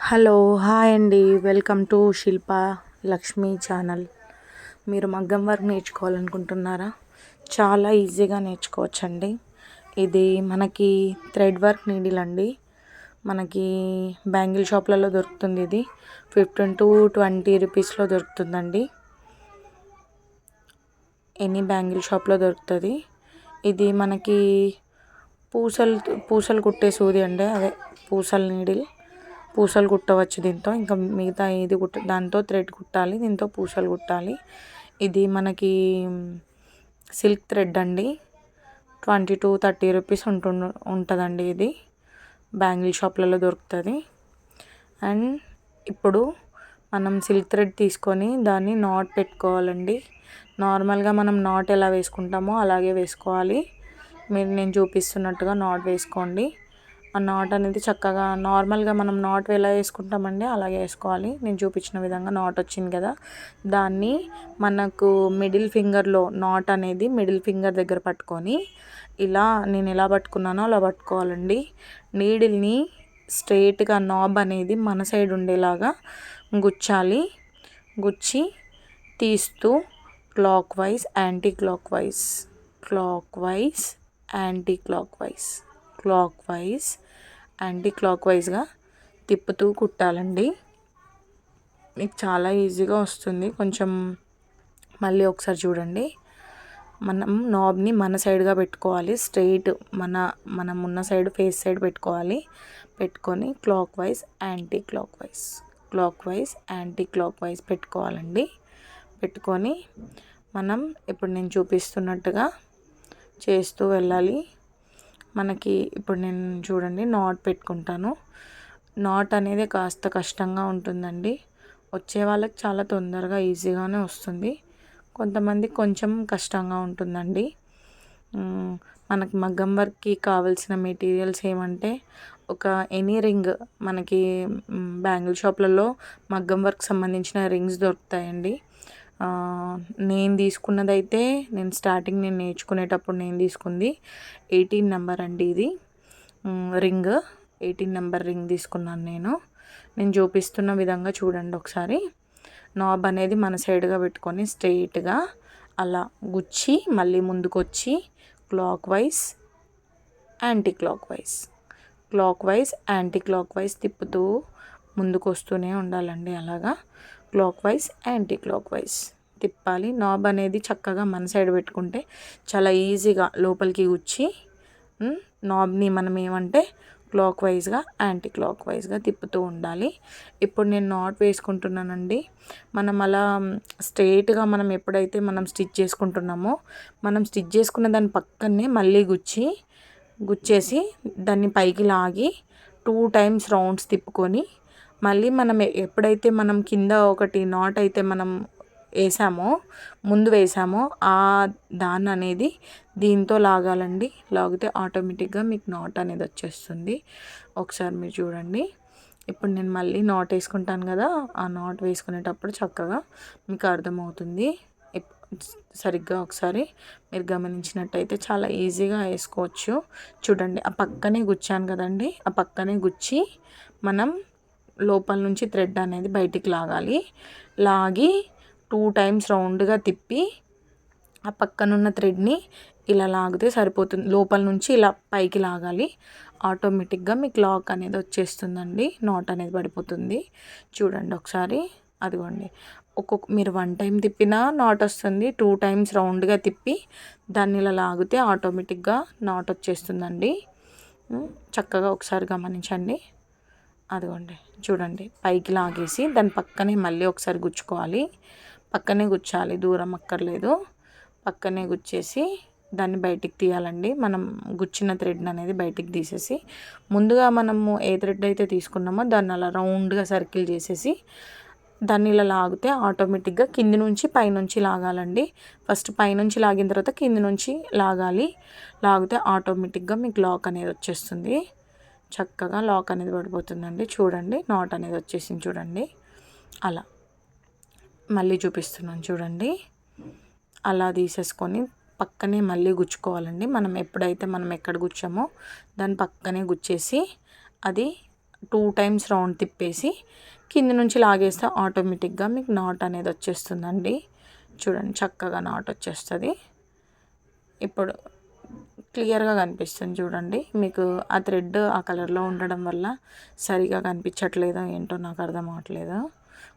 Hello hi అండి, welcome to Shilpa Lakshmi channel. మీరు మగ్గం వర్క్ నేర్చుకోవాలనుకుంటున్నారా? చాలా ఈజీగా నేర్చుకోవచ్చండి. ఇది మనకి థ్రెడ్ వర్క్ నీడిల్ అండి. మనకి బ్యాంగిల్ షాప్లలో దొరుకుతుంది. ఇది 15 to 20 రూపీస్లో దొరుకుతుందండి. ఎనీ బ్యాంగిల్ షాప్లో దొరుకుతుంది. ఇది మనకి పూసలు కుట్టే సూది అండి, అదే పూసల నీడిల్. పూసలు కుట్టవచ్చు దీంతో. ఇంకా మిగతా ఏది దాంతో థ్రెడ్ కుట్టాలి, దీంతో పూసలు కుట్టాలి. ఇది మనకి సిల్క్ థ్రెడ్ అండి. 20 to 30 రూపీస్ ఉంటుందండి. ఇది బ్యాంగిల్ షాప్లలో దొరుకుతుంది. అండ్ ఇప్పుడు మనం సిల్క్ థ్రెడ్ తీసుకొని దాన్ని నాట్ పెట్టుకోవాలండి. నార్మల్గా మనం నాట్ ఎలా వేసుకుంటామో అలాగే వేసుకోవాలి. నేను చూపిస్తున్నట్టుగా నాట్ వేసుకోండి. ఆ నాట్ అనేది చక్కగా నార్మల్గా మనం నాట్ ఎలా వేసుకుంటామండి అలాగే వేసుకోవాలి. నేను చూపించిన విధంగా నాట్ వచ్చింది కదా, దాన్ని మనకు మిడిల్ ఫింగర్లో నాట్ అనేది మిడిల్ ఫింగర్ దగ్గర పట్టుకొని ఇలా నేను ఎలా పట్టుకున్నానో అలా పట్టుకోవాలండి. నీడిల్ని స్ట్రైట్గా నాబ్ అనేది మన సైడ్ ఉండేలాగా గుచ్చాలి. గుచ్చి తీస్తూ clock wise anti clock wise, clock wise anti clock wise, clock wise anti clock వైజ్గా తిప్పుతూ కుట్టాలండి. మీకు చాలా ఈజీగా వస్తుంది. కొంచెం మళ్ళీ ఒకసారి చూడండి. మనం నాబ్ని మన సైడ్గా పెట్టుకోవాలి. స్ట్రైట్ మనం ఉన్న సైడ్ ఫేస్ సైడ్ పెట్టుకోవాలి. పెట్టుకొని clock wise anti clock wise, clock wise anti clock wise పెట్టుకోవాలండి. పెట్టుకొని మనం ఇప్పుడు నేను చూపిస్తున్నట్టుగా చేస్తూ వెళ్ళాలి. మనకి ఇప్పుడు నేను చూడండి నాట్ పెట్టుకుంటాను. నాట్ అనేది కాస్త కష్టంగా ఉంటుందండి. వచ్చే వాళ్ళకి చాలా తొందరగా ఈజీగానే వస్తుంది. కొంతమంది కొంచెం కష్టంగా ఉంటుందండి. మనకి మగ్గం వర్క్కి కావాల్సిన మెటీరియల్స్ ఏమంటే ఒక ఎనీ రింగ్, మనకి బ్యాంగిల్ షాప్లలో మగ్గం వర్క్ సంబంధించిన రింగ్స్ దొరుకుతాయండి. నేను తీసుకున్నదైతే నేను నేర్చుకునేటప్పుడు నేను తీసుకుంది 18 నెంబర్ అండి. ఇది రింగ్ 18 నెంబర్ రింగ్ తీసుకున్నాను నేను చూపిస్తున్న విధంగా చూడండి ఒకసారి. నాబ్ అనేది మన సైడ్గా పెట్టుకొని స్ట్రైట్గా అలా గుచ్చి మళ్ళీ ముందుకు వచ్చి clock wise anti clock wise, clock wise anti clock wise తిప్పుతూ ముందుకు వస్తూనే ఉండాలండి. అలాగా clock wise anti clock wise తిప్పాలి. నాబ్ అనేది చక్కగా మన సైడ్ పెట్టుకుంటే చాలా ఈజీగా లోపలికి గుచ్చి నాబ్ని మనం ఏమంటే క్లాక్ వైజ్గా యాంటీ క్లాక్ వైజ్గా తిప్పుతూ ఉండాలి. ఇప్పుడు నేను నాట్ వేసుకుంటున్నానండి. మనం అలా స్ట్రైట్గా మనం ఎప్పుడైతే మనం స్టిచ్ చేసుకుంటున్నామో మనం స్టిచ్ చేసుకున్న దాని పక్కనే మళ్ళీ గుచ్చేసి దాన్ని పైకి లాగి 2 times రౌండ్స్ తిప్పుకొని మళ్ళీ మనం ఎప్పుడైతే మనం కింద ఒకటి నాట్ అయితే మనం ముందు వేసామో ఆ దాన్ని అనేది దీంతో లాగాలండి. లాగితే ఆటోమేటిక్గా మీకు నాట్ అనేది వచ్చేస్తుంది. ఒకసారి మీరు చూడండి. ఇప్పుడు నేను మళ్ళీ నాట్ వేసుకుంటాను కదా, ఆ నాట్ వేసుకునేటప్పుడు చక్కగా మీకు అర్థమవుతుంది. సరిగ్గా ఒకసారి మీరు గమనించినట్టయితే చాలా ఈజీగా వేసుకోవచ్చు. చూడండి, ఆ పక్కనే గుచ్చాను కదండి, ఆ పక్కనే గుచ్చి మనం లోపల నుంచి థ్రెడ్ అనేది బయటికి లాగి 2 times రౌండ్గా తిప్పి ఆ పక్కనున్న థ్రెడ్ని ఇలా లాగితే సరిపోతుంది. లోపల నుంచి ఇలా పైకి లాగాలి. ఆటోమేటిక్గా మీకు లాక్ అనేది వచ్చేస్తుందండి. నాట్ అనేది పడిపోతుంది. చూడండి ఒకసారి, అదిగోండి. మీరు 1 time తిప్పినా నాట్ వస్తుంది. 2 times రౌండ్గా తిప్పి దాన్ని ఇలా లాగితే ఆటోమేటిక్గా నాట్ వచ్చేస్తుందండి. చక్కగా ఒకసారి గమనించండి. అదిగోండి చూడండి, పైకి లాగేసి దాని పక్కనే మళ్ళీ ఒకసారి గుచ్చుకోవాలి. పక్కనే గుచ్చాలి, దూరం అక్కర్లేదు. పక్కనే గుచ్చేసి దాన్ని బయటికి తీయాలండి. మనం గుచ్చిన థ్రెడ్ అనేది బయటికి తీసేసి ముందుగా మనము ఏ థ్రెడ్ అయితే తీసుకున్నామో దాన్ని అలా రౌండ్గా సర్కిల్ చేసేసి దాన్ని ఇలా లాగితే ఆటోమేటిక్గా కింది నుంచి పైనుంచి లాగాలండి. ఫస్ట్ పైనుంచి లాగిన తర్వాత కింది నుంచి లాగితే ఆటోమేటిక్గా మీకు లాక్ అనేది వచ్చేస్తుంది. చక్కగా లాక్ అనేది పడిపోతుందండి. చూడండి, నాట్ అనేది వచ్చేసింది చూడండి. అలా మళ్ళీ చూపిస్తున్నాను చూడండి. అలా తీసేసుకొని పక్కనే మళ్ళీ గుచ్చుకోవాలండి. మనం ఎక్కడ గుచ్చామో దాని పక్కనే గుచ్చేసి అది 2 టైమ్స్ రౌండ్ తిప్పేసి కింద నుంచి లాగేస్తే ఆటోమేటిక్గా మీకు నాట్ అనేది వచ్చేస్తుందండి. చూడండి చక్కగా నాట్ వచ్చేస్తుంది. ఇప్పుడు క్లియర్గా కనిపిస్తుంది చూడండి. మీకు ఆ థ్రెడ్ ఆ కలర్లో ఉండడం వల్ల సరిగా కనిపించట్లేదో ఏంటో నాకు అర్థం అవ్వట్లేదు.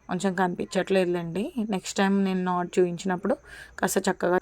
కొంచెం కనిపించట్లేదులేండి. నెక్స్ట్ టైం నేను నాట్ చూపించినప్పుడు కాస్త చక్కగా